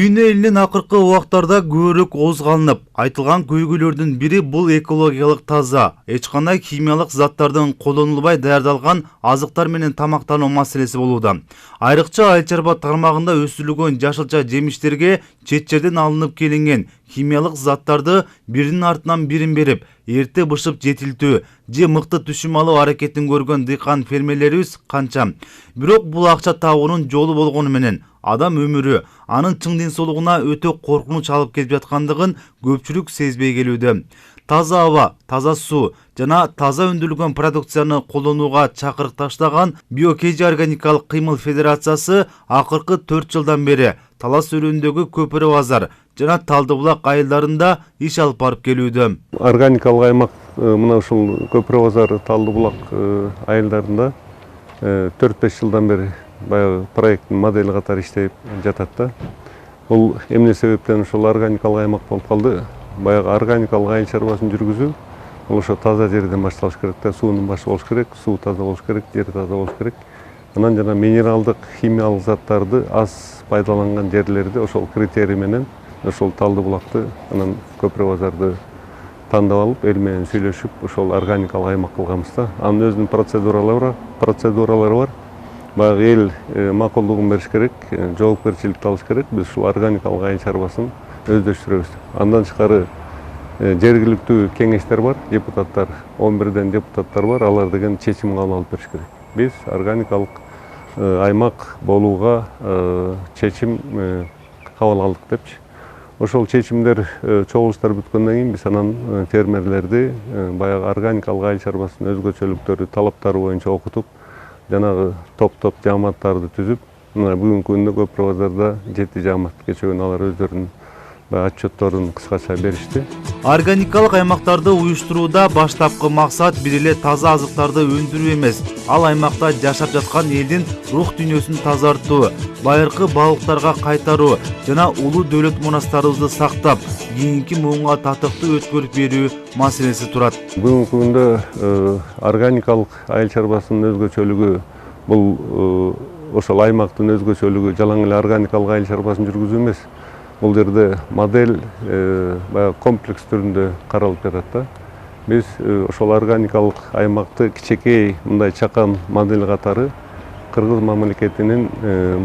Дүйнө элинин акыркы убактарда көбүрөөк оозгалынып айтылган көйгөйлөрдүн бири бул экологиялык таза, эч кандай химиялык заттардын колдонулбай даярдалган азыктар менен тамактануу маселеси болууда. Айрыкча айыл чарба тармагында өсүрүлгөн жашылча жемиштерге чет жерден алынып келинген химиялык заттарды биринин артынан бирин берип, эрте бышып жетилтүү же мыкты түшүм алуу аракетин көргөн дыйкан фермерлерибиз канча. Бирок бул акча табуунун жолу болгону менен адам өмүрү, анын чың ден соолугуна өтө коркунуч алып келип жаткандыгын көпчүлүк сезбей келүүдө. Таза аба, таза суу жана таза өндүрүлгөн продукцияны колдонууга чакырык таштаган Биокежи органикалык кыймыл федерациясы акыркы 4 жылдан бери Талас өрөөндөгү Көпөрө базар жана Талды булак айылдарында иш алып барып келүүдө. Органикалык аймак мына ушул Көпөрө базар, Талды булак айылдарында 4-5 жылдан бери баягы проекттин модели катары иштеп жатат да. Бул эмне себептен ушул органикалык аймак болуп калды? Баягы органикалык айыл чарбасын жүргүзүү бул ошо таза жерден башталыш керек да, суунун башы болуш керек, суу таза болуш керек, жер таза болуш керек. Анан жана минералдык, химиялык заттарды аз пайдаланган жерлерде ошол критерий менен ошол Талды булакты, анан Көпөрө базарды тандап алып, эл менен сүйлөшүп, ошол органикалык аймак кылганбыз да. Анын өзүнүн процедуралары бар. Баягы эл макулдугун бериш керек, жоопкерчиликти алыш керек. Биз ушул органикалык айыл чарбасын өздөштүрөбүз. Андан тышкары жергиликтүү кеңештер бар, депутаттар, 11ден депутаттар бар, алар деген чечим кабыл алып бериш керек. Биз органикалык аймак болууга чечим кабыл алдык депчи. Ошол чечимдер, чогулуштар бүткөндөн кийин биз анан фермерлерди баягы органикалык айыл чарбасынын өзгөчөлүктөрү, талаптары боюнча окутуп, жанагы топ жааматтарды түзүп, мына бүгүнкү күндө Көпөрө базарда 7 жаамат кечөгөн алар өздөрүнүн отчетторун кыскача беришти. Органикалык аймактарды уюштурууда баштапкы максат бир эле таза азыктарды өндүрүү эмес, ал аймакта жашап жаткан элдин рух дүйнөсүн тазартуу, байыркы балыктарга кайтаруу жана улуу дөөлөт мурастарыбызды сактап, кийинки муунга татыктуу өткөрүп берүү маселеси турат. Бүгүнкү күндө органикалык айыл чарбасынын өзгөчөлүгү бул ошол аймактын өзгөчөлүгү жалаң эле органикалык айыл чарбасын жүргүзүү эмес. Бул жерде модель баягы комплекс түрүндө каралып жатат да. Биз ошол органикалык аймакты кичинекей мындай чакан модель катары Кыргыз мамлекетинин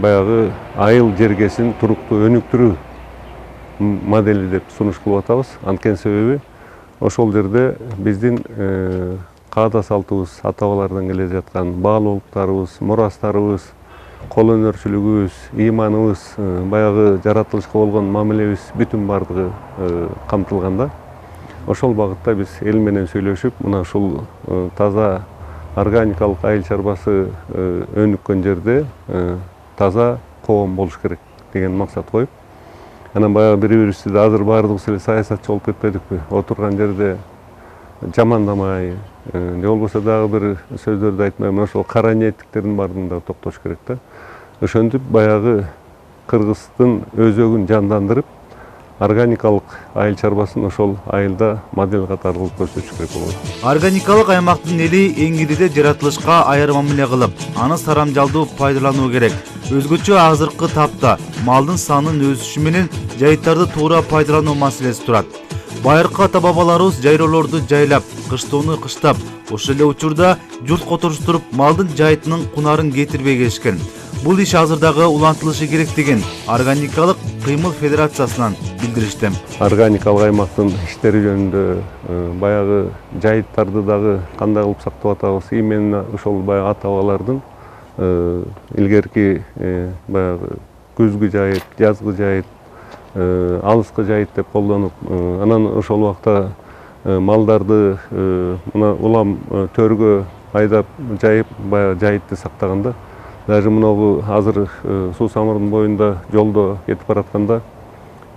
баягы айыл жергесин туруктуу өнүктүрүү модели деп сунуш кылып атабыз. Анткени себеби ошол жерде биздин каада салтыбыз, ата-бабалардан келе жаткан баалуулуктарыбыз, мурастарыбыз, кол өнөрчүлүгүбүз, ыйманыбыз, баягы жаратылышка болгон мамилебиз бүтүн бардыгы камтылган да. Ошол багытта биз эл менен сүйлөшүп, мына ушул таза органикалык айыл чарбасы өнүккөн жерде таза коом болуш керек деген максат коюп, анан баягы бири-бирибизди азыр баардыгыбыз эле саясатчы болуп кетпедикпи? Отурган жерде жамандамай, же болбосо дагы бир сөздөрдү айтмай, мына ошол кара ниеттиктердин баардыгын да токтош керек да. Ошентип баягы Кыргыздын өзөгүн жандандырып, органикалык айыл чарбасын ошол айылда модель катары кылып көрсөтүш керек болот. Органикалык аймактын эли эңгириде жаратылышка аяр мамиле кылып, аны сарамжалдуу пайдалануу керек. Өзгөчө азыркы тапта малдын санынын өсүшү менен жайыттарды туура пайдалануу маселеси турат. Байыркы ата-бабаларыбыз жайроолорду жайлап, кыштоону кыштап, ошол эле учурда журт которуштуруп, малдын жайытынын кунарын кетирбей келишкен. Бул иш азырдагы улантылышы керек деген органикалык кыймыл федерациясынан билдиришти. Органикалык аймактын иштери жөнүндө баягы жайыттарды дагы кандай кылып сактап атабыз? Именно ошол баягы ата-бабалардын илгерки баягы күзгү жайыт, жазгы жайыт, алыскы жайыт деп колдонуп, анан ошол убакта малдарды мына улам төргө айдап жайып, баягы жайытты сактаганда, даже мынагу азыр суу самырдын боюнда жолдо кетип баратканда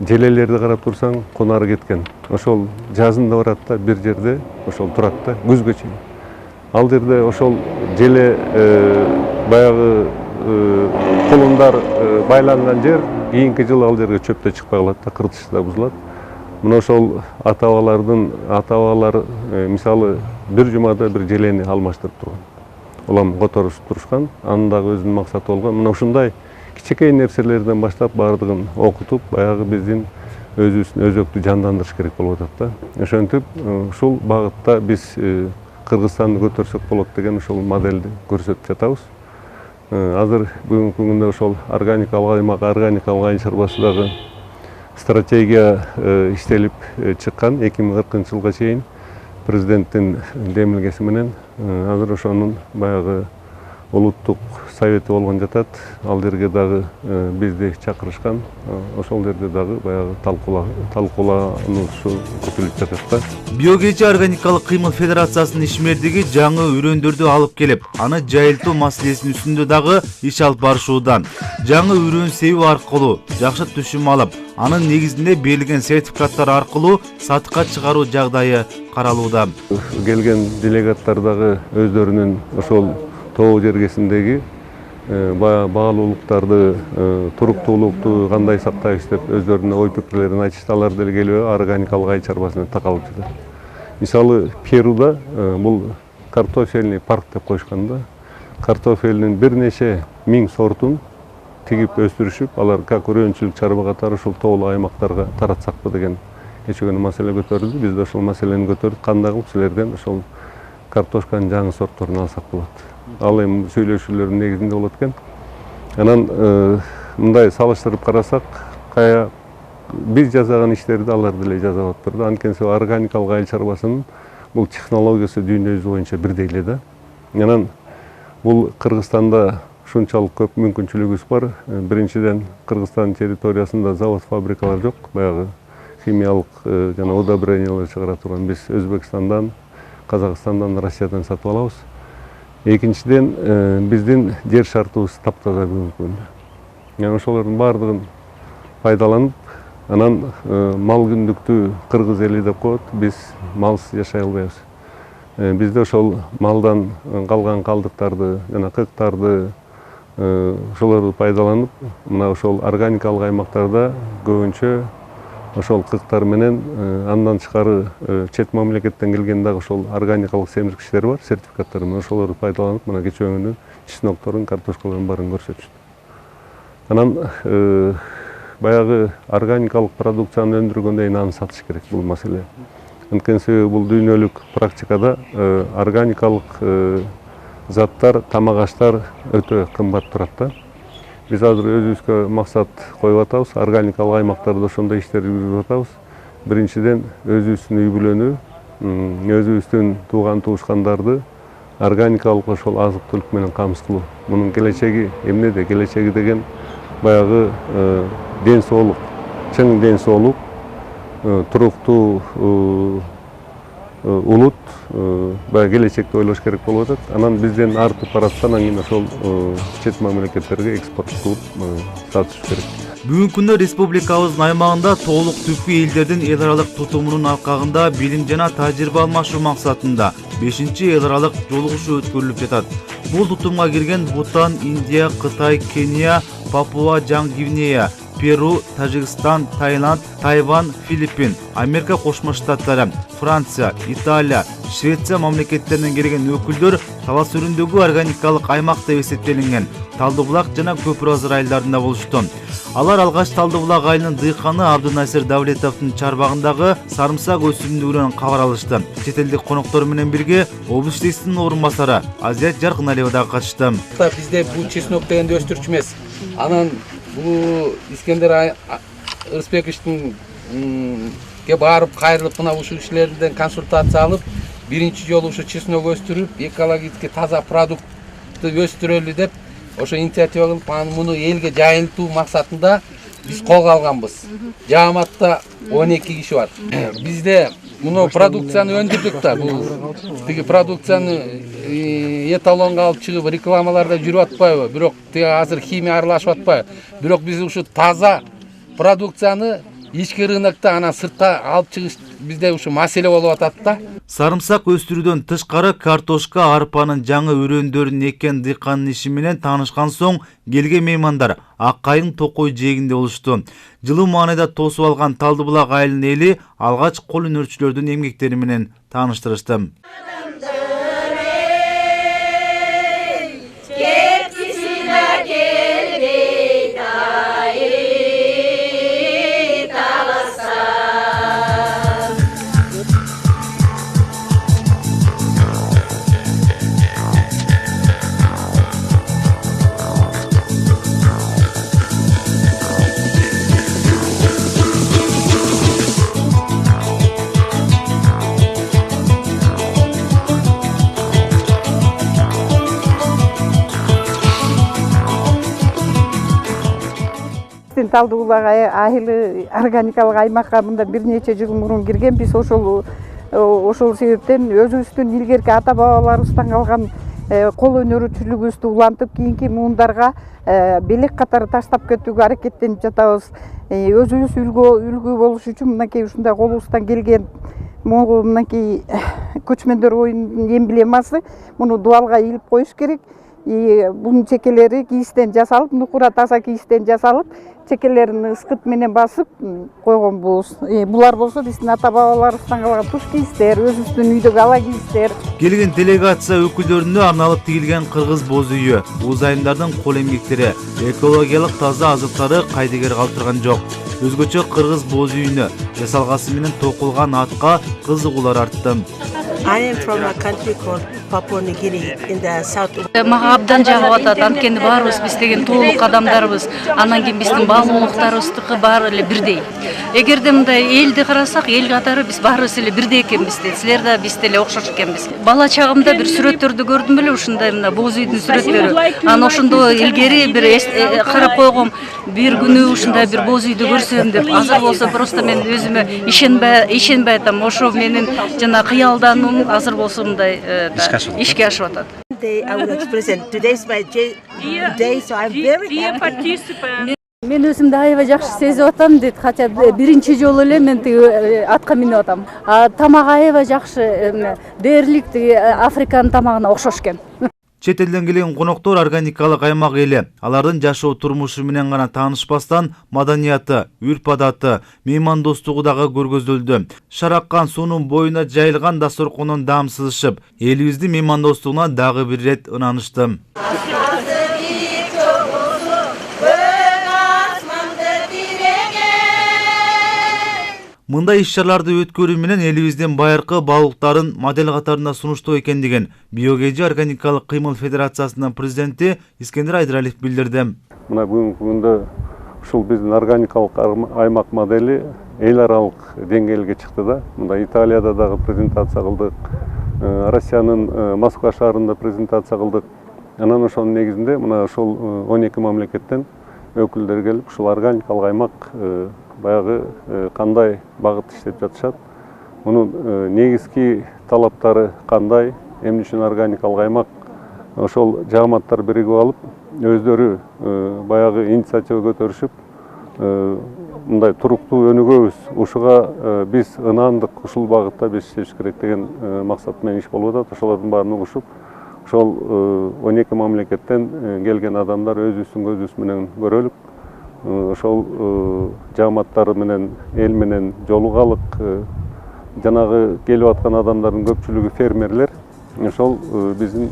желелерди карап турсаң, кунары кеткен. Ошол жазында барат да, бир жерде ошол турат да, күзгө чейин. Ал жерде ошол желе баягы кулундар байланган жер, кийинки жылы ал жерге чөп да чыкпай калат да, кыртышы да бузулат. Мына ошол ата-бабалар мисалы бир жумада бир желени алмаштырып турган. Улам которушуп турушкан, анын дагы өзүнүн максаты болгон. Мына ушундай кичинекей нерселерден баштап баардыгын окутуп, баягы биздин өзүбүздүн өзөктү жандандырыш керек болуп атат да. Ошентип, ушул багытта биз Кыргызстанды көтөрсөк болот деген ушул моделди көрсөтүп жатабыз. Азыр бүгүнкү күндө ошол органикалык аймак, органикалык айыл чарбасы дагы стратегия иштелип чыккан 2040 жылга чейин президенттин демилгеси менен азыр ошонун баягы улуттук совети болгон жатат. Ал жерге дагы бизди чакырышкан. Ошол жерде дагы баягы талкуулануусу күтүлүп жатат да. Биогеji органикалык кыймыл федерациясынын ишмердиги жаңы үрөндөрдү алып келип, аны жайылтуу маселесинин үстүндө дагы иш алып барышууда. Жаңы үрөн себүү аркылуу жакшы түшүм алып, анын негизинде берилген сертификаттар аркылуу сатыкка чыгаруу жагдайы каралууда. Келген делегаттар дагы өздөрүнүн ошол тоо жергесиндеги баалуулуктарды, туруктуулукту кандай сактайбыз деп өздөрүнүн ой пикирлерин айтышты. Алар деле келип органикалык айыл чарбасына такалып жатат. Мисалы, Перуда бул картофельный парк деп коюшкан да. Картофелдин бир нече миң сортун тигип өстүрүшүп, алар как үрөнчүлүк чарба катары ушул тоолуу аймактарга таратсакпы деген кечүүгө маселе көтөрүлдү. Биз да ушул маселени көтөрдүк. Кандай кылып силерден ошол картошканын жаңы сортторун алсак болот. Ал эми сүйлөшүүлөрдүн негизинде болот экен. Анан мындай салыштырып карасак, биз жасаган иштерди алар деле жасап атпыр да. Анткени органикалык айыл чарбасынын бул технологиясы дүйнө жүзү боюнча бирдей эле да. Анан бул Кыргызстанда ушунчалык көп мүмкүнчүлүгүбүз бар. Биринчиден, Кыргызстан территориясында завод, фабрикалар жок. Баягы химиялык жана удобрениялар чыгара турган биз Өзбекстандан, Казакстандан, Россиядан сатып алабыз. Экинчиден, биздин жер шартыбыз таптаза бүгүнкү күндө. Ошолордун баардыгын пайдаланып, анан мал күндүктү кыргыз эли деп коет, биз малсыз жашай албайбыз. Бизде ошол малдан калган калдыктарды жана кыктарды ошолорду пайдаланып, мына ошол органикалык аймактарда көбүнчө ошол кыктар менен андан тышкары чет мамлекеттен келген дагы ошол органикалык семирткичтер бар, сертификаттар менен ошолорду пайдаланып, мына кечөөнү чеснокторун, картошкаларын баарын көрсөтүштү. Анан баягы органикалык продукцияны өндүргөндөн кийин аны сатыш керек, бул маселе. Анткени себеби бул дүйнөлүк практикада органикалык заттар, тамак аштар өтө кымбат турат да. Биз азыр өзүбүзгө максат коюп атабыз, органикалык аймактарда ошондой иштерди жүргүзүп атабыз. Биринчиден, өзүбүздүн үй бүлөнү, өзүбүздүн тууган туушкандарды органикалык ошол азык-түлүк менен камсыз кылуу. Мунун келечеги эмнеде? Келечеги деген баягы ден соолук, чың ден соолук, туруктуу улут, баягы келечекти ойлош керек болуп атат. Анан бизден артып бараткан кийин ошол чет мамлекеттерге экспорт кылып сатыш керек. Бүгүнкү күндө республикабыздын аймагында тоолук түпкү элдердин эл аралык тутумунун аркагында билим жана тажрыйба алмашуу максатында 5-чи эл аралык жолугушуу өткөрүлүп жатат. Бул тутумга кирген Бутан, Индия, Кытай, Кения, Папуа Жаңы Гвинея, Перу, Тажикстан, Таиланд, Тайвань, Филиппин, Америка Кошмо Штаттары, Франция, Италия, Швеция мамлекеттеринен келген өкүлдөр талас өрүндөгү органикалык аймак деп эсептелинген Талдыбулак жана Көпүр Азыр айылдарында болушту. Алар алгач Талдыбулак айылынын дыйканы Абдунасир Давлетовдун чарбагындагы сарымсак өсүрүндүгүнөн кабар алышты. Чет элдик коноктор менен бирге облус жетекчисинин орун басары Азият Жаркыналиева дагы катышты. Бизде бул чеснок дегенди өстүрчү эмес. Анан бул Искендер Ырысбековичтин барып кайрылып мына ушул кишилерден консультация алып, биринчи жолу ушу чеснок өстүрүп, экологически таза продуктты өстүрөлү деп ошо инициатива кылып, муну элге жайылтуу максатында биз колго алганбыз. Жааматта 12 киши бар. Бизде муну продукцияны өндүрдүк да, бул тиги продукцияны эталонго алып чыгып рекламаларда жүрүп атпайбы? Бирок азыр химия аралашып атпайбы? Бирок биз ушу таза продукцияны ички рынокто анан сыртка алып чыгыш бизде ушу маселе болуп атат да. Сарымсак өстүрүүдөн тышкары картошка, арпанын жаңы өрөөндөрүн эккен дыйкандын иши менен таанышкан соң келген меймандар Аккайдын Токой жээгинде болушту. Жылуу маанайда тосуп алган Талдыбулак айылынын эли алгач кол өнөрчүлөрдүн эмгектери менен тааныштырышты. Талды Улак айылы органикалык аймакка мында бир нече жыл мурун кирген. Биз ошол себептен өзүбүздүн илгерки ата бабаларыбыздан калган кол өнөрчүлүгүбүздү улантып кийинки муундарга белек катары таштап кетүүгө аракеттенип жатабыз. Өзүбүз үлгү болуш үчүн мынакей ушундай колубуздан келген мынакей көчмөндөр оюнунун эмблемасы муну дубалга илип коюш керек. Bunun çekeleri giyisten жасалып, нукура таза giyisten жасалып, çekelerini ıskıt менен басып койгон болуз. Булар болсо биздин ата бабаларыбыздан калган туш кийиштер, өзүбүздүн үйдөгү ала кийиштер. Келген делегация өкүлдөрүнө арналып тигилген кыргыз боз үйү, узайымдардын кол эмгектери, экологиялык таза азыктары кайдыгер калтырган жок. Өзгөчө кыргыз боз үйүнө жасалгасы менен токулган атка кызыгуулар артты. I am from a country called Papua New Guinea in the south. Мага абдан жагып атат. Анткени баарыбыз биз деген толук адамдарбыз. Анан кийин биздин баалуулуктарыбыздыкы баары эле бирдей. Эгерде мындай элди карасак, эл катары биз баарыбыз эле бирдей экенбиз. Силер да биз деле окшош экенбиз. Бала чагымда бир сүрөттөрдү көрдүм эле ушундай мына боз үйдүн сүрөттөрү. Анан ошондо илгери бир карап койгом, бир күнү ушундай бир боз үйдү көрсөм деп. Азыр болсо просто мен өзүмө ишенбей атам. Ошо менин жана кыялдануум азыр болсо мындай ишке ашып атат. I will present. Today's my day, so I'm very happy. Мен өзүмдү аябай жакшы сезип атам дейт, хотя биринчи жолу эле мен атка минип атам. Тамак аябай жакшы, дээрлик Африканын тамагына окшош экен. Чет элден келген коноктор органикалык аймак эли, алардын жашоо турмушу менен гана таанышпастан маданияты, үрп-адаты, меймандостугу дагы көргөзүлдү. Шараккан суунун боюна жайылган дасторкондон даамсызышып, элибиздин меймандостугуна дагы бир ирет ынанышты. Мындай иш-чараларды өткөрүү менен элибиздин байыркы баалуулуктарын модель катарында сунуштоо экендигин Биогеji органикалык кыймыл федерациясынын президенти Искендер Айдыралиев билдирди. Мына бүгүнкү күндө ушул биздин органикалык аймак модели эл аралык деңгээлге чыкты да. Мында Италияда дагы презентация кылдык, Россиянын Москва шаарында презентация кылдык. Анан ошонун негизинде мына ушул 12 мамлекеттен өкүлдөр келип, ушул органикалык аймак баягы кандай багыт иштеп жатышат, мунун негизги талаптары кандай, эмне үчүн органикалык аймак, ошол жааматтар биригип алып, өздөрү баягы инициатива көтөрүшүп, мындай туруктуу өнүгөбүз, ушуга биз ынандык, ушул багытта биз иштеш керек деген максат менен иш болуп атат. Ошолордун баарын угушуп, ошол 12 мамлекеттен келген адамдар өзүбүздүн көзүбүз менен көрөлүк. Ошол жааматтары менен эл менен жолугалык, жанагы келип аткан адамдардын көпчүлүгү фермерлер. Ошол биздин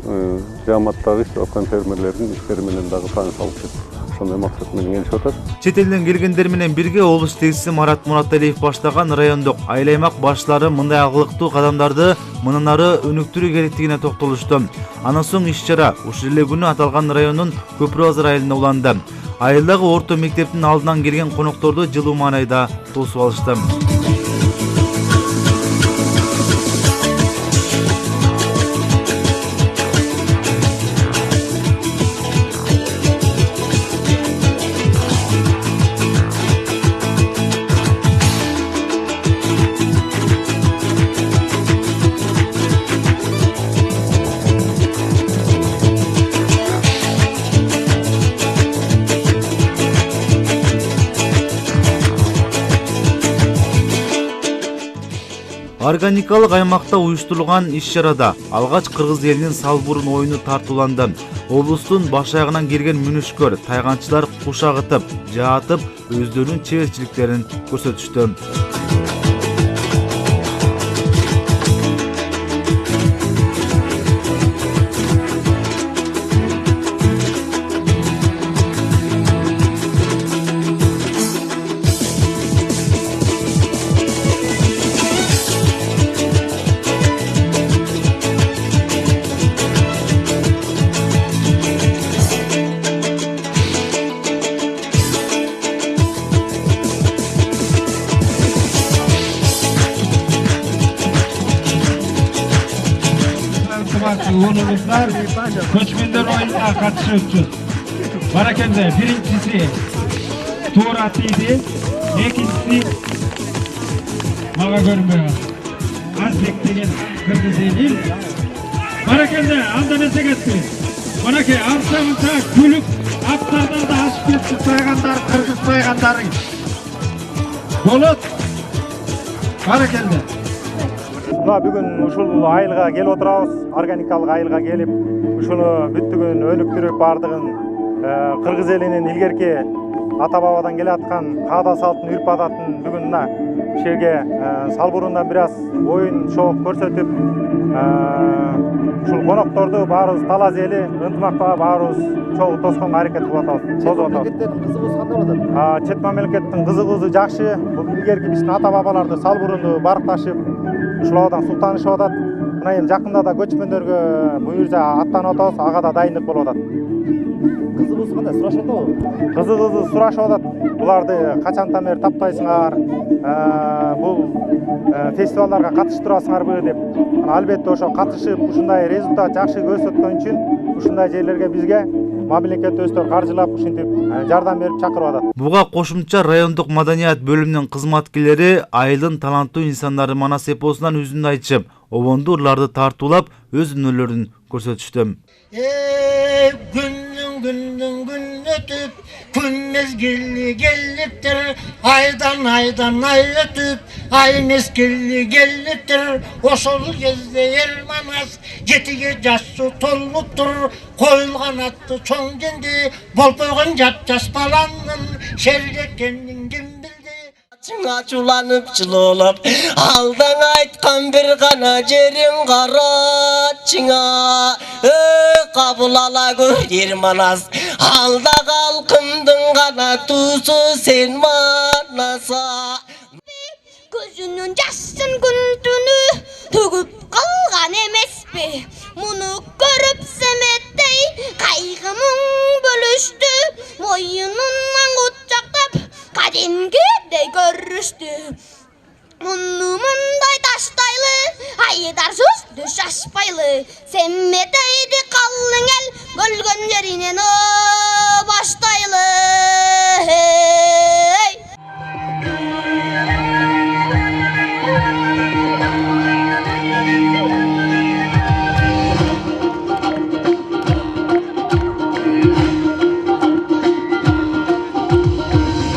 жааматтагы иштеп аткан фермерлердин иштери менен дагы таанышалып деп ошондой максат менен келишип атат. Чет элден келгендер менен бирге облус жетекчиси Марат Мураталиев баштаган райондук айыл аймак башчылары мындай агылыктуу кадамдарды мындан ары өнүктүрүү керектигине токтолушту. Андан соң иш-чара ушул эле күнү аталган райондун Көпүрө базар айылында уланды. Айылдагы орто мектептин алдынан келген конокторду жылуу маанайда тосуп алышты. Органикалык аймакта уюштурулган иш-чарада алгач кыргыз элинин салбурун оюну тартууланды. Облустун баш аягынан келген мүнүшкөр, тайганчылар кушагытып, жаатып, өздөрүнүн чеберчиликтерин көрсөтүштү. Uğurluluklar Koçmender oyununa katışıyorsunuz. Barakende birincisi Tuğra tiydi. İkincisi bana görünmüyor. Azbek degen Kırgız eliyim. Barakende anda mesek etti. Manake arsa gülüp aptardan da aşıp ketip soygandar, Kırgız soygandarın. Bolut. Barakende. Muna бүгүн ушул айылга келип отурабыз, органикалык айылга келип, ушуну бүттүгүн өнүктүрүп бардыгын кыргыз элинин илгерки ата бабадан келе аткан каада салтын, үрп адатын бүгүн мына жерге салбурундан бир аз оюн шоу көрсөтүп, ушул конокторду баарыбыз талаз эли ынтымакта баарыбыз чогуу тосконго аракет кылып атабыз. Чет мамлекеттердин кызыгуусу кандай болот? Чет мамлекеттин кызыгуусу жакшы. Бул илгерки биздин ата бабаларды салбурунду баркташып, ушулардан суктанышып атат. Мына эми жакында да көчмөндөргө буюрса аттанып атабыз, ага да дайындык болуп атат. Кызыгуусу кандай? Сурашып атабы? Кызыгуусу сурашып атат. Буларды качантан бери таптайсыңар? Бул фестивалдарга катышып турасыңарбы деп. Албетте ошо катышып, ушундай результат жакшы көрсөткөн үчүн ушундай жерлерге бизге мамлекет өздөрү каржылап ушинтип жардам берип чакырып атат. Буга кошумча райондук маданият бөлүмүнүн кызматкерлери айылдын таланттуу инсандары манас эпосунан үзүндү айтышып, обондуу ырларды тартуулап өз өнөрлөрүн көрсөтүштү. Günden gün ötüp gün mezgili geliptir, aydan ay ötüp ay mezgili geliptir. Oşol gezde Ermanas yetiye jası toluptur, koyulgan attı çoğun dendi, bolpoygun jap-jas balanın şerlekenin kim bildi. Açulanıp çılolap aldan aytkan bir gana jerin kara çına kabul ala gör manas alda kalkındın gana tuzu sen manasa gözünün yaşın güldünü tügüp kalgan emespi munu görüp semettey kaygımın bölüştü moyunundan kucaktab kadimgidey görüştü Munday taştaylı, aydarsız düş aşpaylı Semmedeydi kallın el, gölgön yerinen o baştaylı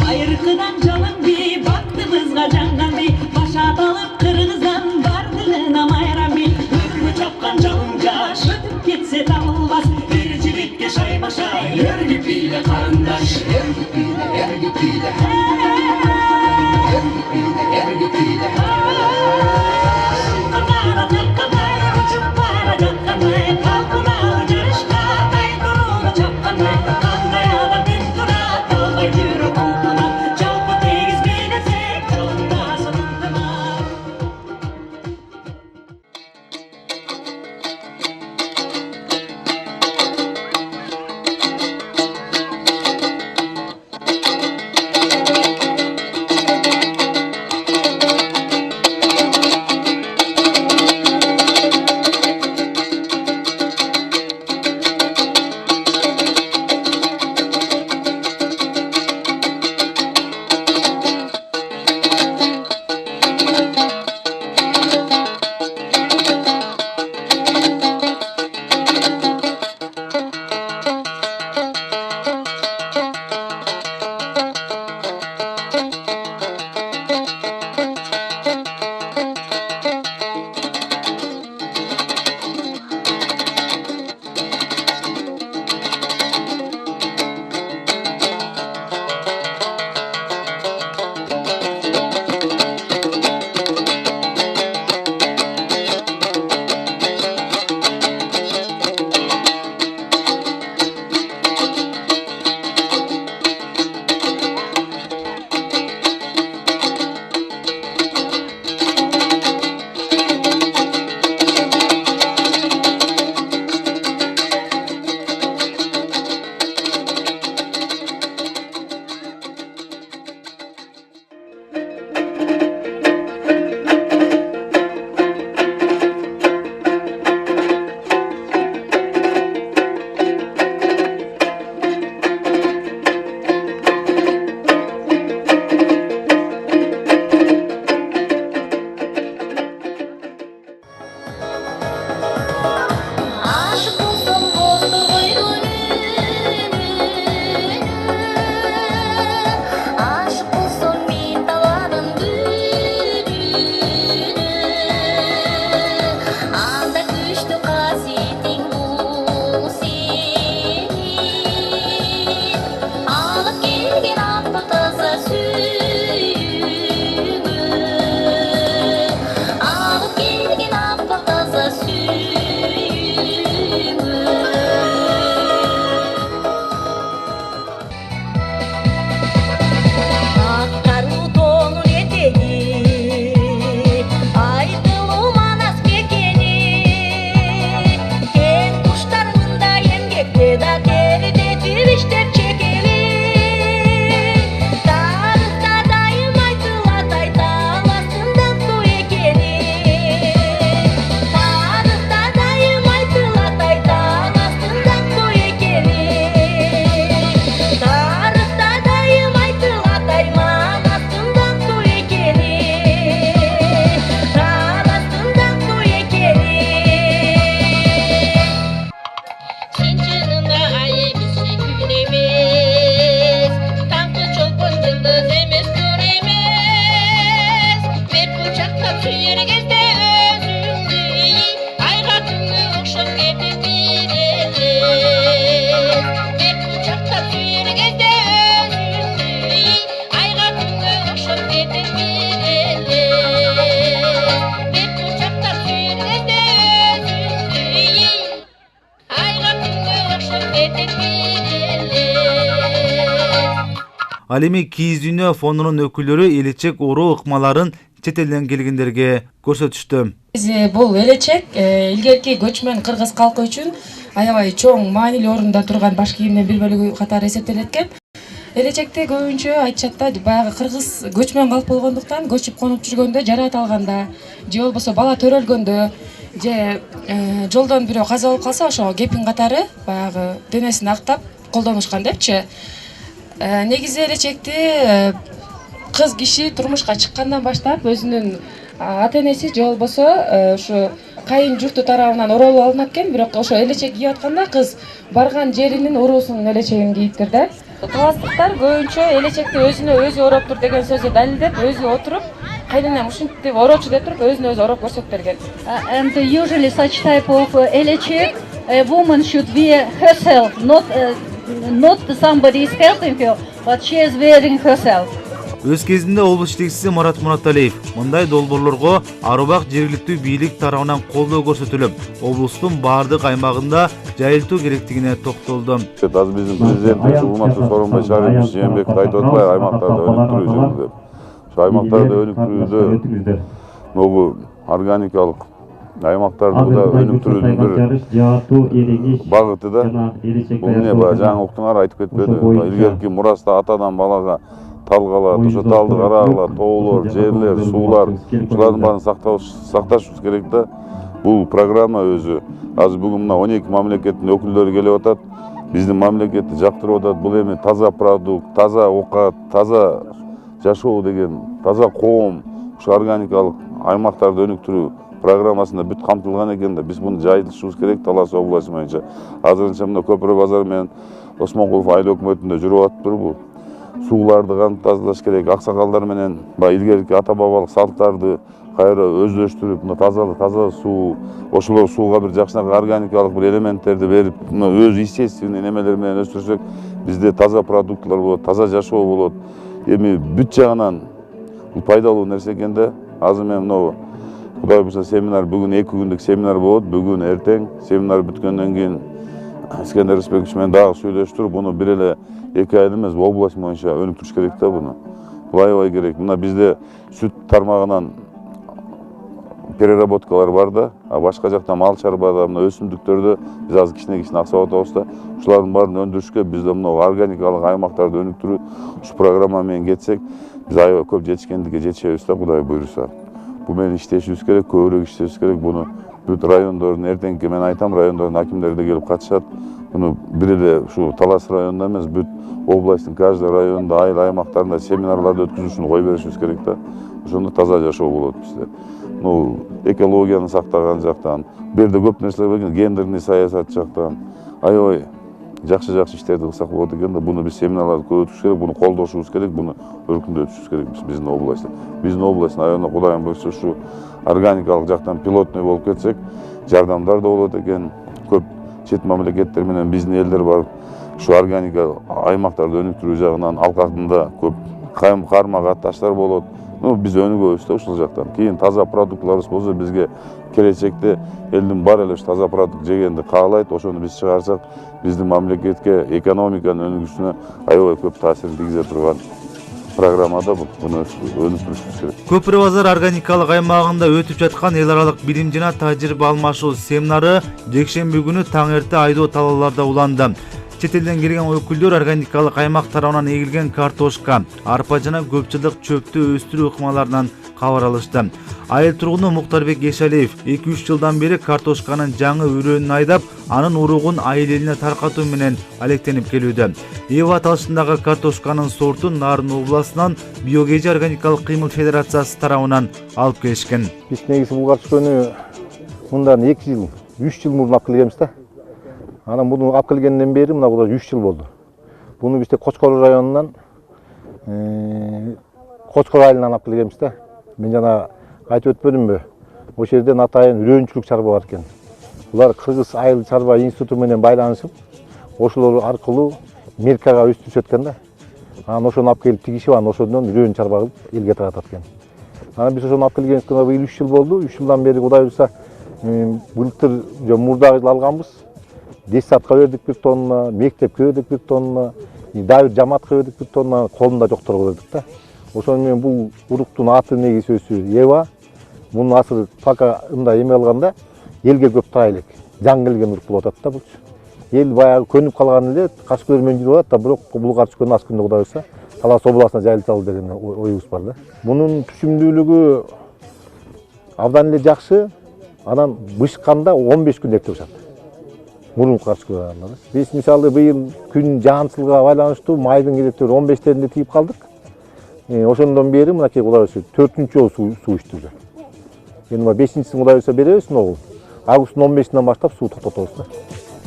Ayırkıdan canım bir baktı bızga candan bir başa dalıp kırgızdan bardığına mayran bir Hürmü çapkan canımca şötüp gitse tamılmaz Biricilikte şay başa örgüpüyle karındaş Örgüpüyle Örgüpüyle Kınara tıkkınara uçuklara çakkanay Kalkına ucarışka kaydurulu çapkanay Kandaya da bin tura kalkay yürü kulkuna Çalpı tegiz bilesek yolunda sonundama Ал эми Кийиз Дүйнө фондунун өкүлдөрү элечек оору ыкмаларын чет элден келгендерге көрсөтүштү. Бул элечек илгерки көчмөн кыргыз калкы үчүн аябай чоң маанилүү орунда турган баш кийимдин бир бөлүгү катары эсептелет экен. Элечекте көбүнчө айтышат да, баягы кыргыз көчмөн калп болгондуктан көчүп конуп жүргөндө, жараат алганда же болбосо бала төрөлгөндө же жолдон бирөө каза болуп калса ошого кепин катары баягы денесин актап колдонушкан депчи. Негизи элечекти кыз киши турмушка чыккандан баштап өзүнүн ата-энеси же болбосо ушу кайын журту тарабынан ороолуп алынат экен, бирок ошо элечек кийип атканда кыз барган жеринин уруусунун элечегин кийиптир да. Таластыктар көбүнчө элечекти өзүнө өзү ороптур деген сөздү далилдеп, өзү отуруп, кайненем ушинтип ороочу деп туруп өзүнө өзү ороп көрсөтүп берген. And usually such type of elechek, a woman should wear herself, not somebody is helping her, but she is wearing herself. Өз кезинде облус жетекчиси Марат Мураталиев мындай долбоорлорго арубак жергиликтүү бийлик тарабынан колдоо көрсөтүлүп, облустун баардык аймагында жайылтуу керектигине токтолду. Азыр биздин президентибиз урматтуу Сооронбай Шарипович Жээнбеков айтып атпайбы, аймактарда өнүктүрүү жөнүндө. Ошо аймактарда өнүктүрүүдө могу органикалык аймактарда өнүктүрүүнүн бир багыты да. Бул эмне баягы жаңы уктуңар айтып кетпеди. Илгерки мураста атадан балага талгалар, ошо талды карагыла, тоолор, жерлер, суулар, ушулардын баарын сакташыбыз керек да. Бул программа өзү азыр бүгүн мына 12 мамлекеттин өкүлдөрү келип атат. Биздин мамлекетти жактырып атат. Бул эми таза продукт, таза оокат, таза жашоо деген, таза коом, ушу органикалык аймактарды өнүктүрүү программасында бүт камтылган экен да. Биз буну жайылтышыбыз керек Талас областы боюнча. Азырынча мына Көпүрө базары менен Осмонкулов айыл өкмөтүндө жүрүп атыптыр бул. Сууларды кантип тазалаш керек, аксакалдар менен баягы илгерки ата бабалык салттарды кайра өздөштүрүп, таза суу, ошолор сууга бир жакшынакай органикалык бир элементтерди берип, өз естественный немелер менен өстүрсөк, бизде таза продуктлар болот, таза жашоо болот. Эми бүт жагынан бул пайдалуу нерсе экен да. Азыр мен мына Кудай буйрса семинар, бүгүн 2 күндүк семинар болот, бүгүн эртең семинар бүткөндөн кийин Искендер Рысбекович менен дагы сүйлөштүрүп, буну бир эле 2 ай эмес, область боюнча өнүктүрүш керек да буну. Бул аябай керек. Мына бизде сүт тармагынан переработкалар бар да, а башка жакта мал чарбада, мына өсүмдүктөрдө биз азыр кичине аксап атабыз да. Ушулардын баарын өндүрүшкө бизде мына органикалык аймактарды өнүктүрүү ушу программа менен кетсек, биз аябай көп жетишкендикке жетишебиз да, Кудай буйрса. Бу менен иштешибиз керек, көбүрөөк иштешибиз керек. Буну бүт райондордун эртеңки мен айтам, райондордун акимдери да келип катышат. Буну бир эле ушу Талас районунда эмес, бүт областтын каждый районунда, айыл аймактарында семинарларды өткүзүшүн кой беришибиз керек да. Ошондо таза жашоо болот бизде. Экологияны сактаган жактан, бу жерде көп нерселер бар экен, гендерный саясат жактан аябай жакшы иштерди кылсак болот экен да. Буну биз семинарларды көп өткүзүш керек, буну колдошубуз керек, буну өркүндөтүшүбүз керек биздин областта. Биздин областтын районуна Кудайым буйрса ушу органикалык жактан пилотный болуп кетсек, жардамдар да болот экен. Көп чет мамлекеттер менен биздин элдер барып, ушу органика аймактарды өнүктүрүү жагынан алкагында көп карма катташтар болот. Биз өнүгөбүз да ушул жактан. Кийин таза продуктларыбыз болсо, бизге келечекте элдин бар эле таза продукт жегенди каалайт. Ошону биз чыгарсак, биздин мамлекетке, экономиканын өнүгүшүнө аябай көп таасирин тийгизе турган программада буну өнүктүрүшүбүз керек. Көпүрө базар органикалык аймагында өтүп жаткан эл аралык билим жана тажрыйба алмашуу семинары жекшемби күнү таң эрте айдоо талааларда уланды. Чет элден келген өкүлдөр органикалык аймак тарабынан эгилген картошка, арпа жана көпчылдык чөптү өстүрүү ыкмаларынан кабар алышты. Айыл тургуну Муктарбек Эшалиев 2-3 жылдан бери картошканын жаңы үрөөнүн айдап, анын уругун айыл элине таркатуу менен алектенип келүүдө. Эва талышындагы картошканын сортун Нарын областынан Биогеji органикалык кыймыл федерациясы тарабынан алып келишкен. Биз негизи бул картошканы мындан 2 жыл, 3 жыл мурун алып келгенбиз да. Анан буну алып келгенден бери мына 3 жыл болду. Буну бизде Кочкор районунан Кочкор айылынан алып келгенбиз да. Мен жана айтып өтпөдүмбү? Ошол жерден атайын үрөөнчүлүк чарба бар экен. Булар Кыргыз айыл чарба институту менен байланышып, ошолор аркылуу меркага өстүрүшөт экен да. Анан ошону алып келип тигишип, анан ошондон үрөөн чарба кылып элге таратат экен. Анан биз ошону алып келгенибизге быйыл 3 жыл болду. 3 жылдан бери Кудай буйрса былтыр же мурдагы жыл алганбыз. Детсадка бердик 1 тонна, мектепке бердик 1 тонна, дагы бир жамаатка бердик бир тонна, колунда жокторго бердик да. Ошону менен бул уруктун аты негизи сөзү Ева. Мунун асыры пока мындай эме алганда элге көп таа элек. Жаң келген урук болуп атат да бул. Эл баягы көнүп калган эле качкылар менен жүрүп атат да, бирок бул кар түшкөн аз күндө Кудай буйрса Талас областына жайылталы деген оюбуз бар да. Мунун түшүмдүүлүгү абдан эле жакшы. Анан бышканда 15 күн эптеп жатат. Мурунку карчыкка караганда. Биз мисалы быйыл күн жаансызлыгына байланыштуу майдын керектери 15-теринде тийип калдык. Ошондон бери мынакей Кудай буйрса 4-чү жолу суу ичтирди. Эми 5-чисин Кудай буйрса беребиз могул. Августтун 15-синен баштап суу токтотобуз да.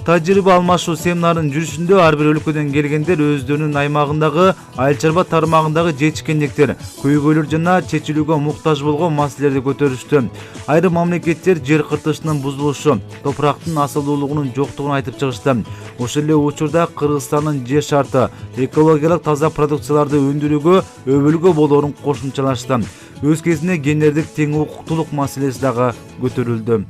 Тажрыйба алмашуу семинарынын жүрүшүндө ар бир өлкөдөн келгендер өздөрүнүн аймагындагы айыл чарба тармагындагы жетишкендиктер, көйгөйлөр жана чечилүүгө муктаж болгон маселелерди көтөрүштү. Айрым мамлекеттер жер кыртышынын бузулушу, топурактын асылдуулугунун жоктугун айтып чыгышты. Ошол эле учурда Кыргызстандын жер шарты экологиялык таза продукцияларды өндүрүүгө өбөлгө болоорун кошумчалашты. Өз кезинде гендердик тең укуктуулук маселеси дагы көтөрүлдү.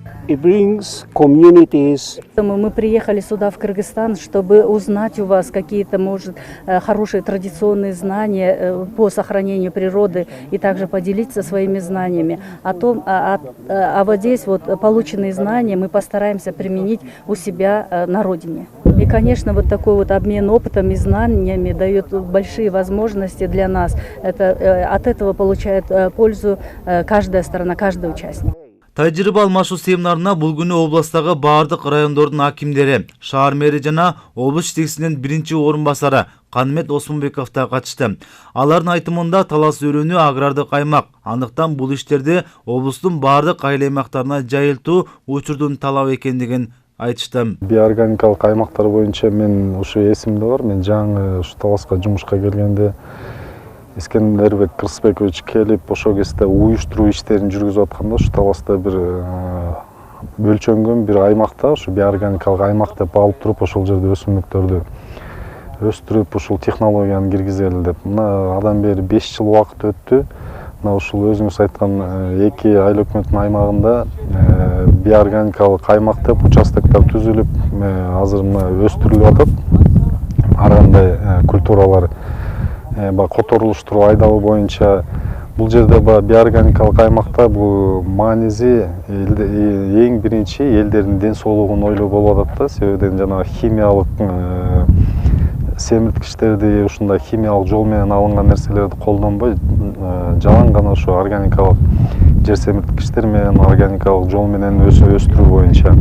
Мы приехали сюда, в Кыргызстан, чтобы узнать у вас какие-то, может, хорошие традиционные знания по сохранению природы и также поделиться своими знаниями. А вот здесь вот полученные знания мы постараемся применить у себя на родине. И, конечно, вот такой вот обмен опытом и знаниями дает большие возможности для нас. От этого получает пользу каждая сторона, каждый участник. Тажрыйба алмашуу семинарына бул күнү областагы баардык райондордун акимдери, шаар мэри жана облус жетекчисинин биринчи орун басары Канмет Осмонбеков да катышты. Алардын айтымында Талас өрөөнү агрардык аймак. Андыктан бул иштерди облустун баардык айыл аймактарына жайылтуу учурдун талабы экендигин айтышты. Биорганикалык аймактар боюнча мен ушу эсимде бар. Мен жаңы ушу Таласка жумушка келгенде Искендербек Кырсбекович келип ошол кезде уюштуруу иштерин жүргүзүп атканда ушу Таласта бир өлчөнгөн бир аймакта ушу биорганикалык аймак деп алып туруп ошол жерде өсүмдүктөрдү өстүрүп ушул технологияны киргизели деп. Мына адан бери 5 жыл убакыт өттү. Мына ушул өзүңүз айткан 2 айыл өкмөтүнүн аймагында биорганикалык аймак деп участоктор түзүлүп азыр мына өстүрүлүп атат. Ар кандай культуралар которулуштуруу айдабы боюнча бул жерде биорганикалык аймакта бул маанизи эң биринчи элдердин ден соолугун ойлоо болуп атат да. Себебиден жанагы химиялык семирткичтерди ушундай химиялык жол менен алынган нерселерди колдонбой жалаң гана ошо органикалык жер семирткичтер менен органикалык жол менен өстүрүү боюнча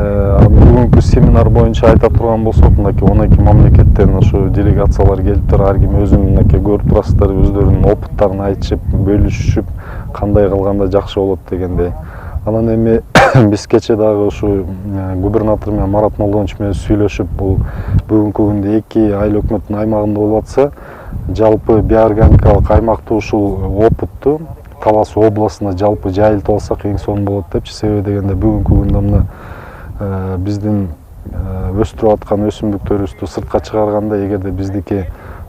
бүгүнкү семинар боюнча айта турган болсок, мынакей 12 мамлекеттен ошо делегациялар келиптир. Ар ким өзүнүн мынакей көрүп турасыздар, өздөрүнүн опыттарын айтышып, бөлүшүшүп, кандай кылганда жакшы болот дегендей. Анан эми биз кече дагы ушу губернатор менен Марат Молдонович менен сүйлөшүп, бул бүгүнкү күндө 2 айыл өкмөтүнүн аймагында болуп атса, жалпы биорганикалык аймакты ушул опытту Талас областына жалпы жайылтып алсак эң сонун болот депчи. Себеби дегенде бүгүнкү күндө мына биздин өстүрүп аткан өсүмдүктөрүбүздү сыртка чыгарганда эгерде биздики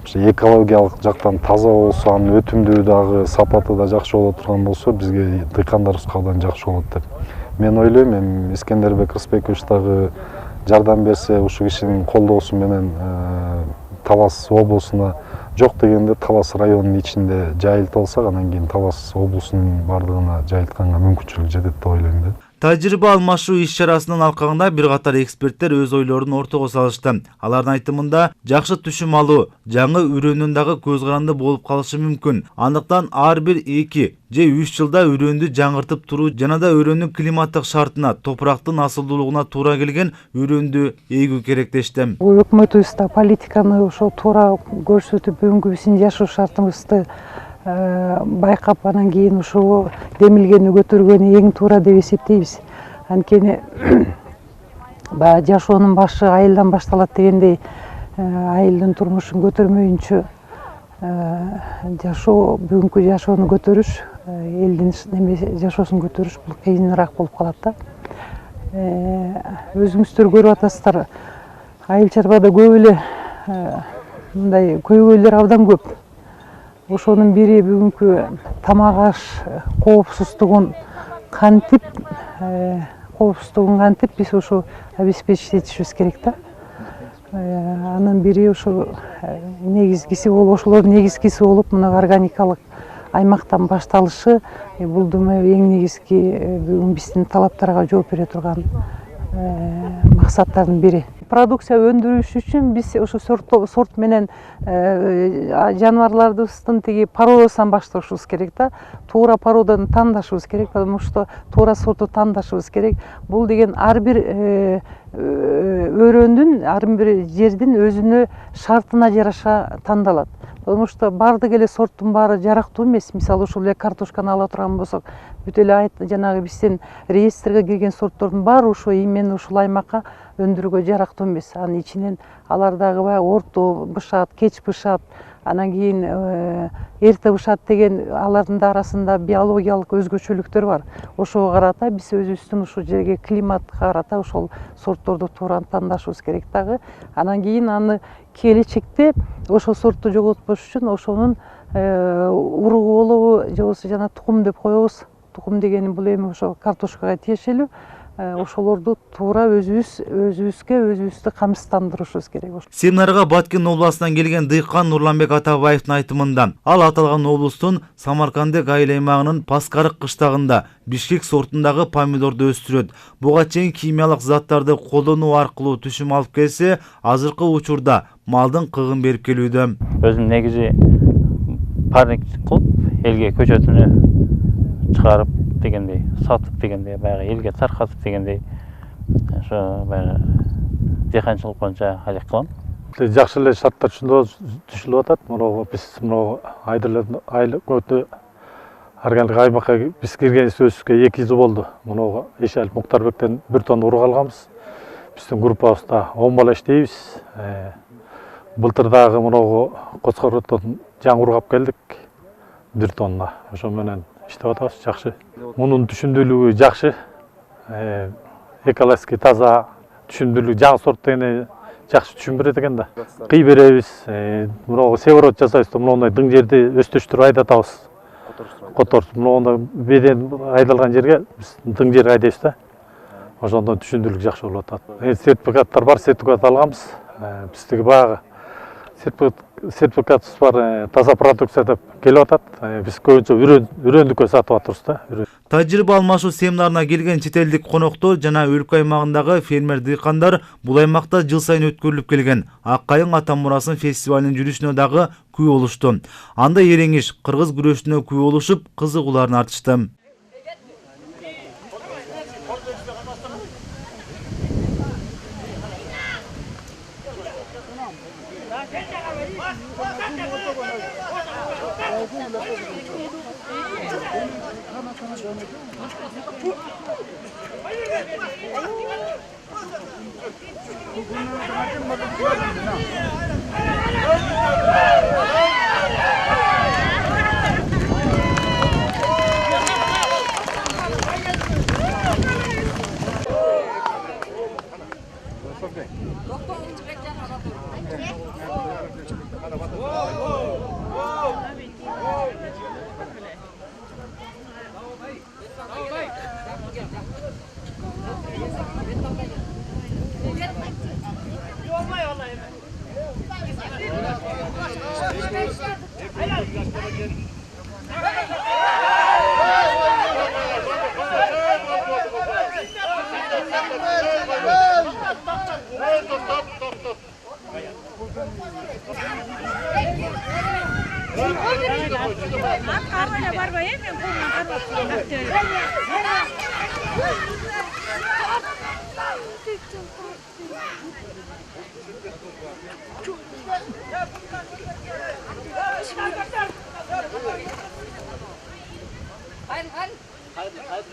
экологиялык жактан таза болсо, анын өтүмдүү дагы сапаты да жакшы боло турган болсо, бизге дыйкандарыбызга абдан жакшы болот деп мен ойлойм. Эми Искендербек Кырсбекович дагы жардам берсе, ушул кишинин колдоосу менен Талас облусуна жок дегенде Талас районунун ичинде жайылтып алсак, анан кийин Талас облусунун бардыгына жайылтканга мүмкүнчүлүк жетет деп ойлойм да. Тажрыйба алмашуу иш-чарасынын алкагында бир катар эксперттер өз ойлорун ортого салышты. Алардын айтымында жакшы түшүм алуу жаңы үрөөнүн дагы көз каранды болуп калышы мүмкүн. Андыктан ар бир 2 же 3 жылда үрөөндү жаңыртып туруу жана да үрөөнүн климаттык шартына, топурактын асылдуулугуна туура келген үрөөндү эгүү керек дешти. Өкмөтүбүз да политиканы ошо туура көрсөтүп, бүгүнкү биздин жашоо шартыбызды байкап, анан кийин ушул демилгени көтөргөнү эң туура деп эсептейбиз. Анткени баягы жашоонун башы айылдан башталат дегендей, айылдын турмушун көтөрмөйүнчө жашоо, бүгүнкү жашоону көтөрүш, элдин жашоосун көтөрүш бул кыйыныраак болуп калат да. Өзүңүздөр көрүп атасыздар, айыл чарбада көп эле мындай көйгөйлөр абдан көп. Ошонун бири бүгүнкү тамак аш коопсуздугун кантип биз ушу обеспечить этишибиз керек да. Анын бири ошо негизгиси болуп, ошолордун негизгиси болуп, мына органикалык аймактан башталышы бул эң негизги биздин талаптарга жооп бере турган максаттардын бири. Продукция өндүрүш үчүн биз ошо сорт менен жаныбарларыбыздын тиги породасынан башташыбыз керек да. Туура породаны тандашыбыз керек, потому что туура сорту тандашыбыз керек. Бул деген ар бир өрөөндүн, ар бир жердин өзүнө шартына жараша тандалат. Потому что бардык эле сорттун баары жарактуу эмес. Мисалы ушул эле картошканы ала турган болсок, бүт эле жанагы биздин реестрге кирген сорттордун баары ошо именно ушул аймакка өндүрүүгө жарактуу эмес. Анын ичинен алар дагы баягы орто бышат, кеч бышат, анан кийин эрте бышат деген алардын да арасында биологиялык өзгөчөлүктөр бар. Ошого карата биз өзүбүздүн ушул жерге климатка карата ошол сортторду туура тандашыбыз керек дагы. Анан кийин аны келечекте ошол сортту жоготпош үчүн ошонун уругу болобу же болбосо жана тукум деп коебуз. Тукум дегени бул эми ошо картошкага тиешелүү. Ошолорду туура өзүбүздү камсыздандырышыбыз керек. Семинарга Баткен областынан келген дыйкан Нурланбек Атабаевдин айтымында, ал аталган облустун Самаркандек айыл аймагынын Паскарык кыштагында Бишкек сортундагы помидорду өстүрөт. Буга чейин химиялык заттарды колдонуу аркылуу түшүм алып келсе, азыркы учурда малдын кыгын берип келүүдө. Өзүм негизи парник кылып, элге көчөтүнө чыгарып дегендей, сатып дегендей, баягы элге таркатып дегендей, ошо баягы дыйканчылык боюнча алек кылам. Жакшы эле шарттар түшүлүп атат. Мына биз айыл өтө органикалык аймакка биз киргенибизге 2 жыл болду. Мына Эшал Муктарбектен 1 тонна урук алганбыз. Биздин группабызда 10 бала иштейбиз. Былтыр дагы мына Коскороттон жаңы урук алып келдик. 1 тонна. Ошо менен иштеп атабыз, жакшы. Мунун түшүмдүүлүгү жакшы. Экологически таза түшүмдүүлүк, жаңы сорт дегени жакшы түшүм берет экен да. Кый беребиз. Мына севорот жасайбыз, мындай дың жерди өстөштүрүп айдатабыз. Которуп, мына беден айдалган жерге биз дың жерге айдайбыз да. Ошондон түшүмдүүлүк жакшы болуп атат. Сертификаттар бар, сертификат алганбыз. Биздики баягы сертификатыбыз бар, таза продукция деп келип атат. Биз көбүнчө үрөндүккө сатып атабыз да. Тажрыйба алмашуу семинарына келген чет элдик коноктор жана өлкө аймагындагы фермер-дыйкандар бул аймакта жыл сайын өткөрүлүп келген Ак Кайың ата мурасын фестивалынын жүрүшүнө дагы күбө болушту. Анда Эреңиш кыргыз күрөшүнө күбө болушуп, кызыгууларын артышты.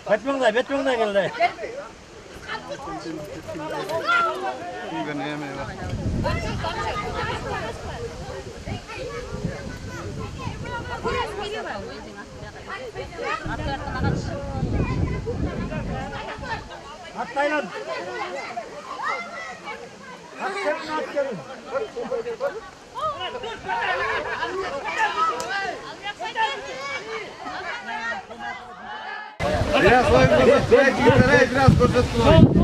Betmangday geldi. Atlayın. Atlayın. Biraz koşatın.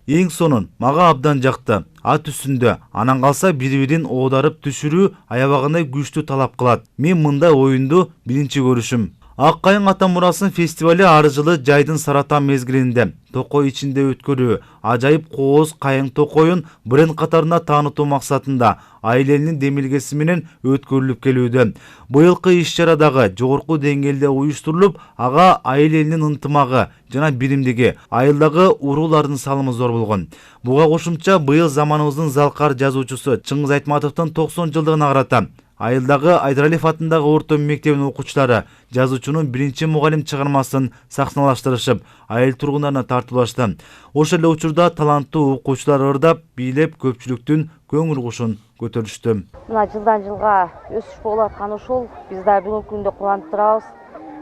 Ең сонун мага абдан жакты. Ат үстүндө анан калса бири-бирин оодарып түшүрүү аябагандай күчтүү талап кылат. Мен мындай оюнду биринчи көрүшүм. Ак Кайың ата мурасын фестивали ар жылы жайдын Саратан мезгилинде токой ичинде өткөрүү, ажайып кооз кайың токоюн бренд катарында таанытуу максатында айленин демилгеси менен өткөрүлүп келүүдө. Быйылкы иш-чара дагы жогорку деңгээлде уюштурулуп, ага айыл элинин ынтымагы жана биримдиги, айылдагы уруулардын салымы зор болгон. Буга кошумча быйыл заманыбыздын залкар жазуучусу Чыңгыз Айтматовдун 90 жылдыгына карата айылдагы Айдаралиев атындагы орто мектебинин окуучулары жазуучунун биринчи мугалим чыгармасын сахналаштырышып, айыл тургундарына тартуулашты. Ошол эле учурда таланттуу окуучулар ырдап, бийлеп көпчүлүктүн көңүл кушун көтөрүштү. Мына жылдан жылга өсүш болуп аткан ушул биз да бүгүнкү күндө кубанып турабыз.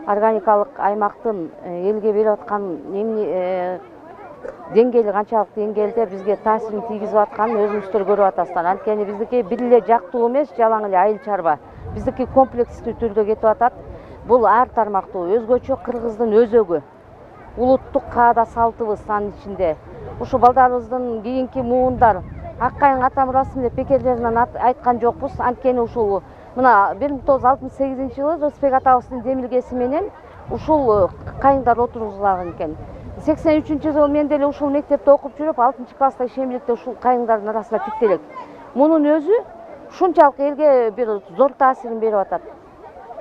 Органикалык аймактын элге берип аткан деңгээли канчалык деңгээлде бизге таасирин тийгизип атканын өзүңүздөр көрүп атасыздар. Анткени биздики бир эле жактуу эмес, жалаң эле айыл чарба. Биздики комплекстүү түрдө кетип атат. Бул ар тармактуу өзгөчө кыргыздын өзөгү. Улуттук каада салтыбыз анын ичинде. Ушу балдарыбыздын кийинки муундар Ак Кайың ата мурасын деп бекерлеринен айткан жокпуз. Анткени ушул мына 1968-жылы Рысбек атабыздын демилгеси менен ушул кайыңдар отургузулган экен. 83-жылы мен деле ушул мектепте окуп жүрүп, 6-класста ишембиликте ушул кайыңдардын арасында тиктелек. Мунун өзү ушунчалык элге бир зор таасирин берип атат.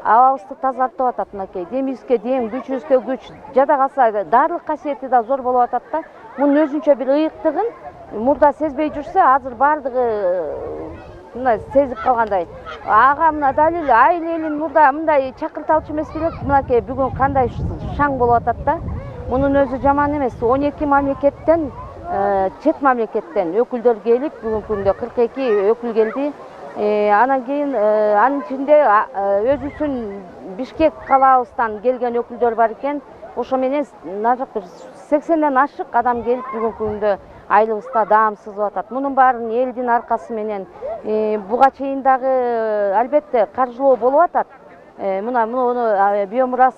Абабызды тазартып атат мынакей. Демибизге дем, күчүбүзгө күч, жада калса даарылык касиети да зор болуп атат да. Мунун өзүнчө бир ыйыктыгын мурда сезбей жүрсө, азыр бардыгы мына сезип калгандай. Ага мына далил айыл элин мурда мындай чакырталчу эмес белек, мынакей бүгүн кандай шаң болуп атат да. Мунун өзү жаман эмес. 12 мамлекеттен, чет мамлекеттен өкүлдөр келип, бүгүнкү күндө 42 өкүл келди. Анан кийин анын ичинде өзүбүздүн Бишкек калаабыздан келген өкүлдөр бар экен. Ошо менен нажак 80ден ашык адам келип бүгүнкү күндө айылыбызда даам сызып атат. Мунун баарын элдин аркасы менен буга чейин дагы албетте каржылоо болуп атат. Муну биомурас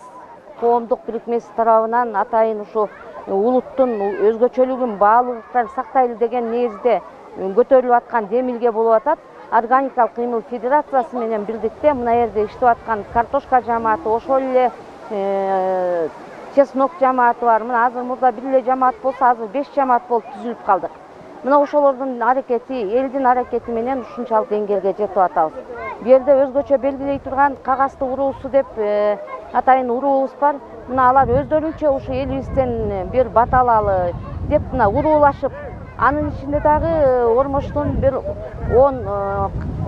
коомдук бирикмеси тарабынан атайын ушу улуттун өзгөчөлүгүн, баалуулуктарын сактайлы деген негизде көтөрүлүп аткан демилге болуп атат. Органикалык кыймыл федерациясы менен бирдикте мына жерде иштеп аткан картошка жамааты, ошол эле чеснок жамааты бар. Мына азыр мурда бир эле жамаат болсо, азыр 5 жамаат болуп түзүлүп калдык. Мына ошолордун аракети, элдин аракети менен ушунчалык деңгээлге жетип атабыз. Бу жерде өзгөчө белгилей турган Кагасты уруусу деп атайын уруубуз бар. Мына алар өздөрүнчө ушу элибизден бир баталалы деп мына уруулашып, анын ичинде дагы Ормоштун бир 10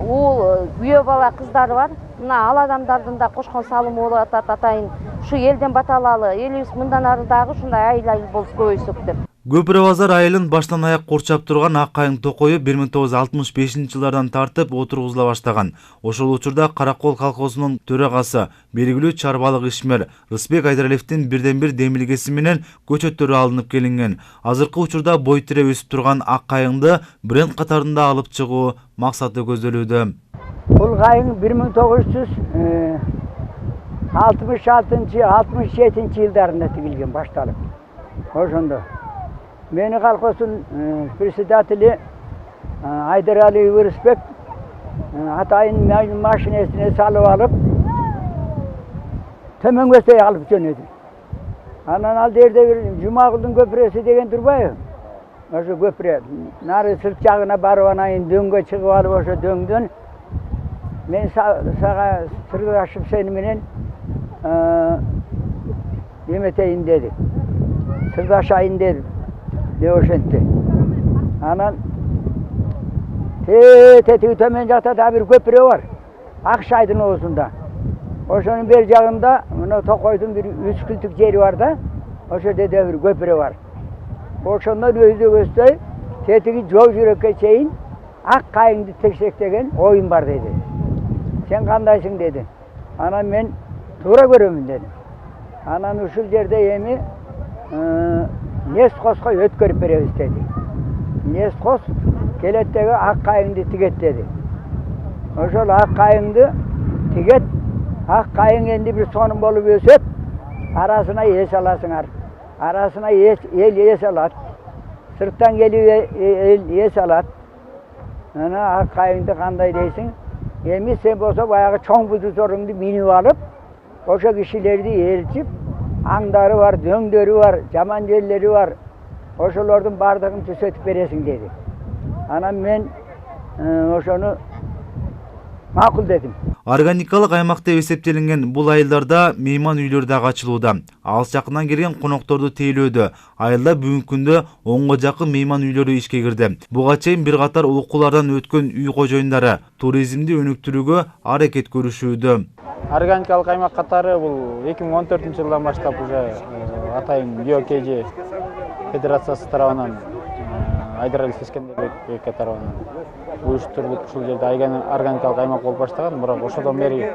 уул күйөө бала кыздары бар. Мына ал адамдардын да кошкон салымы болуп атат атайын. Ушу элден баталалы, элибиз мындан ары дагы ушундай айыл болуп көбөйсөк деп. Көпүрө базар айылын баштан аяк курчап турган Ак Кайың токою 1965-жылдардан тартып отургузула баштаган. Ошол учурда Каракол колхозунун төрагасы, белгилүү чарбалык ишмер Рысбек Айдаралиевдин бирден-бир демилгеси менен көчөттөрү алынып келинген. Азыркы учурда бой тире өсүп турган Ак Кайыңды бренд катарында алып чыгуу максаты көздөлүүдө. Бул кайың 1966-67 жылдарында тигилген, башталып. Ошондо мени колхоздун председатели Айдаралиев Рысбек атайын машинесине салып алып, төмөнгөстөй алып жөнөдү. Анан ал жерде бир Жумагулдун көпүрөсү деген турбайбы? Ошо көпүрө нары сырт жагына барып анайын дөңгө чыгып алып, ошо дөңдөн мен сага сырдашып сени менен эметейин деди. Сырдашайын деди. Ошентти. Анан тетиги төмен жакта да бир көпүрө бар. Акшайдын оозунда. Ошонун бер жагында мына Токойдун бир 3 күлтүк жери бар да. Ошо жерде бир көпүрө бар. Ошондон өздөбөстөй тетиги жол жүрөккө чейин ак кайыңды текшектеген оюн бар деди. Сен кандайсың деди. Анан мен туура көрөмүн дедим. Анан ушул жерде эми Нескоско өткөрүп беребиз деди. Нескос келеттеги ак кайыңды тигет деди. Ошол ак кайыңды тигет, ак кайың энди бир сонун болуп өсөт, арасына эс аласыңар. Арасына эл эс алат. Сырттан келип эл эс алат. Ана ак кайыңды кандай дейсиң? Эми сен болсо баягы чоң бузузоруңду минип алып, ошо кишилерди ээлчип, аңдары бар, дөңдөрү бар, жаман жерлери бар. Ошолордун бардыгын түзөтүп бересиң деди. Анан мен ошону макул дедим. Органикалык аймак деп эсептелинген бул айылдарда мейман үйлөр дагы ачылууда. Алыс жакындан келген конокторду тейлөөдө. Айылда бүгүнкү күндө 10го жакын мейман үйлөрү ишке кирди. Буга чейин бир катар укуулардан өткөн үй кожоюндары туризмди өнүктүрүүгө аракет көрүшүүдө. Органикалык аймак катары бул 2014-жылдан баштап уже атайын ГеоКG федерациясы тарабынан Айдар Искендербек тарабынан уюштурулуп ушул жерде органикалык аймак болуп баштаган. Бирок ошодон бери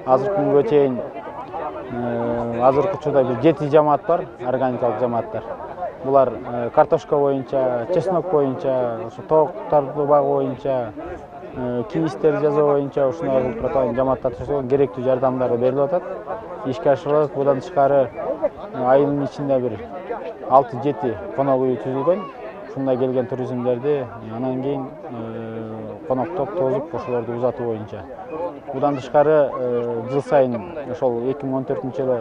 азыркы күнгө чейин азыркы учурда бир 7 жамаат бар, органикалык жамааттар. Булар картошка боюнча, чеснок боюнча, ошо тооктарды багуу боюнча, кийистер жасоо боюнча ушундай кылып атайын жамааттар түзүлгөн, керектүү жардамдарды берилип атат. Ишке ашырылат. Будан тышкары айылдын ичинде бир 6-7 конок үй түзүлгөн. Ушундай келген туризмдерди анан кийин коноктоп тозуп ошолорду узатуу боюнча. Будан тышкары жыл сайын ошол 2014-жылы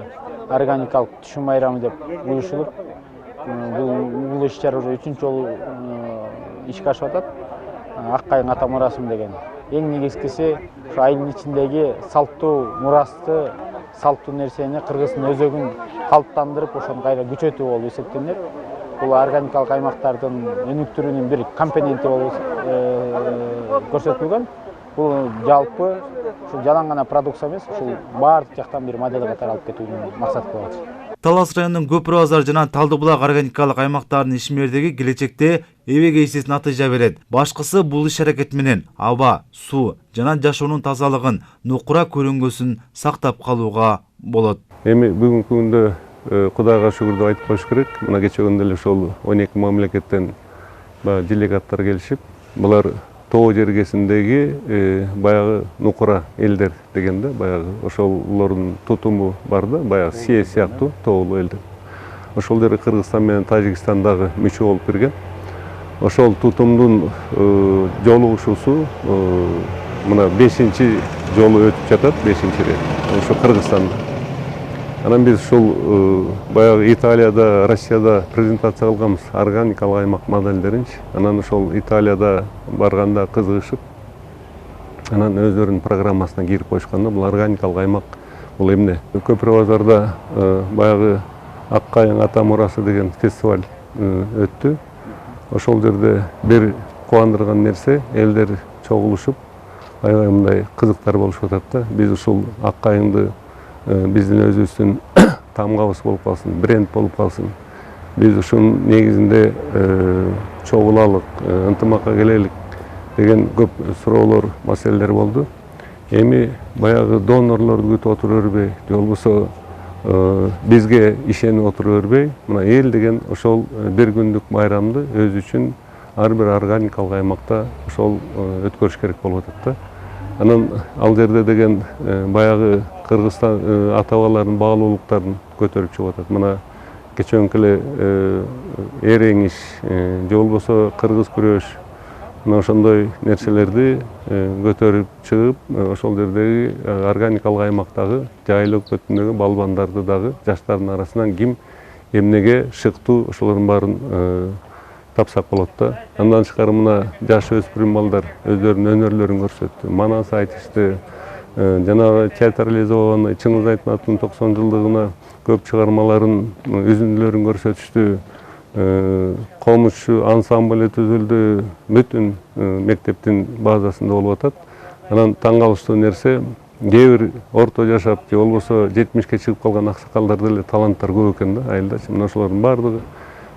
органикалык түшүм байрамы деп уюшулуп, бул иш-чара уже 3-чү жолу ишке ашып атат. Ак кайың ата мурасым деген. Эң негизгиси ошо айылдын ичиндеги салттуу мурасты, салттуу нерсени, кыргыздын өзөгүн калыптандырып, ошону кайра күчөтүү болуп эсептелет. Бул органикалык аймактардын өнүктүрүүнүн бир компоненти болуп көрсөтүлгөн. Бул жалпы ушу жалаң гана продукция эмес, ушул баардык жактан бир модель катары алып кетүүнү максат кылып атат. Талас районунун Көпүрө базар жана Талдыбулак органикалык аймактарынын ишмердиги келечекте эбегейсиз натыйжа берет. Башкысы бул иш-аракет менен аба, суу жана жашоонун тазалыгын, нукура көрүнгөсүн сактап калууга болот. Эми бүгүнкү күндө Кудайга шүгүр деп айтып коюш керек. Мына кече күндө эле ошол 12 мамлекеттен делегаттар келишип, булар тоо жергесиндеги баягы нукура элдер дегенде, баягы ошолордун тутуму бар да, баягы Сие сыяктуу тоолуу элдер. Ошолдор Кыргызстан менен Тажикстандагы мүчө болуп кирген. Ошол тутумдун жолугушуусу мына 5-чи жолу өтүп жатат, 5-чи рет. Ошо Кыргызстанда. Анан биз ушул баягы Италияда, Россияда презентация кылганбыз органикалык аймак модельдеринчи. Анан ошол Италияда барганда кызыгышып, анан өздөрүнүн программасына кирип коюшканда бул органикалык аймак бул эмне? Көпүрө базарда баягы Ак кайың ата мурасы деген фестиваль өттү. Ошол жерде бир кубандырган нерсе, элдер чогулушуп, аябай мындай кызыктар болушуп атат да. Биз ушул ак кайыңды биздин өзүбүздүн тамгабыз болуп калсын, бренд болуп калсын. Биз ушунун негизинде чогулалык, ынтымакка келелик деген көп суроолор, маселелер болду. Эми баягы донорлорду күтүп отура бербей, же болбосо бизге ишенип отура бербей, мына эл деген ошол бир күндүк байрамды өзү үчүн ар бир органикалык аймакта ошол өткөрүш керек болуп атат да. Анан ал жерде деген баягы Кыргызстан ата-бабалардын баалуулуктарын көтөрүп чыгып атат. Мына кечеөнкү эле эрең иш, же болбосо кыргыз күрөш, мына ошондой нерселерди көтөрүп чыгып, ошол жердеги органикалык аймактагы жайлык өтүндөгү балбандарды дагы жаштардын арасынан ким эмнеге шыктуу ошолордун баарын тапсак болот да. Андан тышкары мына жаш өспүрүм балдар өздөрүнүн өнөрлөрүн көрсөттү, манас айтышты. Жанагы Чайтар Лезованын Чыңгыз Айтматовдун 90 жылдыгына көп чыгармаларын, үзүндүлөрүн көрсөтүштү. комузчу ансамбль түзүлдү, бүтүн мектептин базасында болуп атат. Анан таң калыштуу нерсе, кээ бир орто жашап же болбосо 70ке чыгып калган аксакалдарда эле таланттар көп экен да, айылдачы. Мына ошолордун баардыгы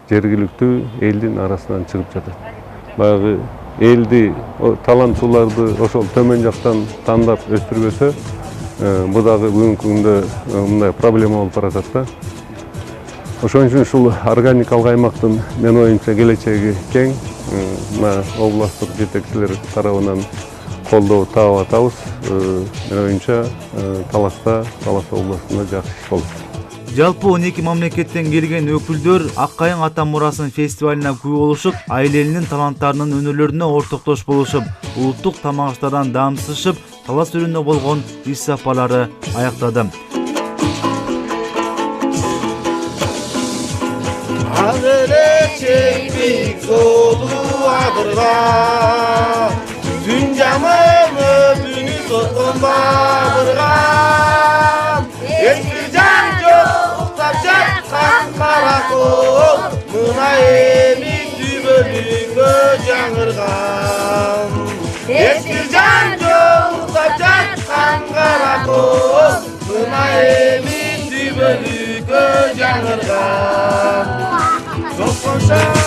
жергиликтүү элдин арасынан чыгып жатат. Баягы элди, таланттууларды ошол төмөн жактан тандап өстүрбөсө, бу дагы бүгүнкү күндө мындай проблема болуп баратат да. Ошон үчүн ушул органикалык аймактын мен оюмча келечеги кең. Мына областтык жетекчилер тарабынан колдоо таап атабыз. Мен оюмча Таласта, Талас областында жакшы иш болот. Жалпы 12 мамлекеттен келген өкүлдөр Аккайың ата мурасын фестивалына күбө болушуп, айыл элинин таланттарынын өнөрлөрүнө ортоктош болушуп, улуттук тамак-аштардан даамсызышып, Талас өрүнө болгон иш сапарлары аяктады. Çektik soğudu adırga, dünyamı öpünü soğudum bağırga. Hiçbir can yok, tapacaksan karakol, buna emin dübölükü canırgan. Hiçbir can yok, tapacaksan karakol, buna emin dübölükü canırgan. Don't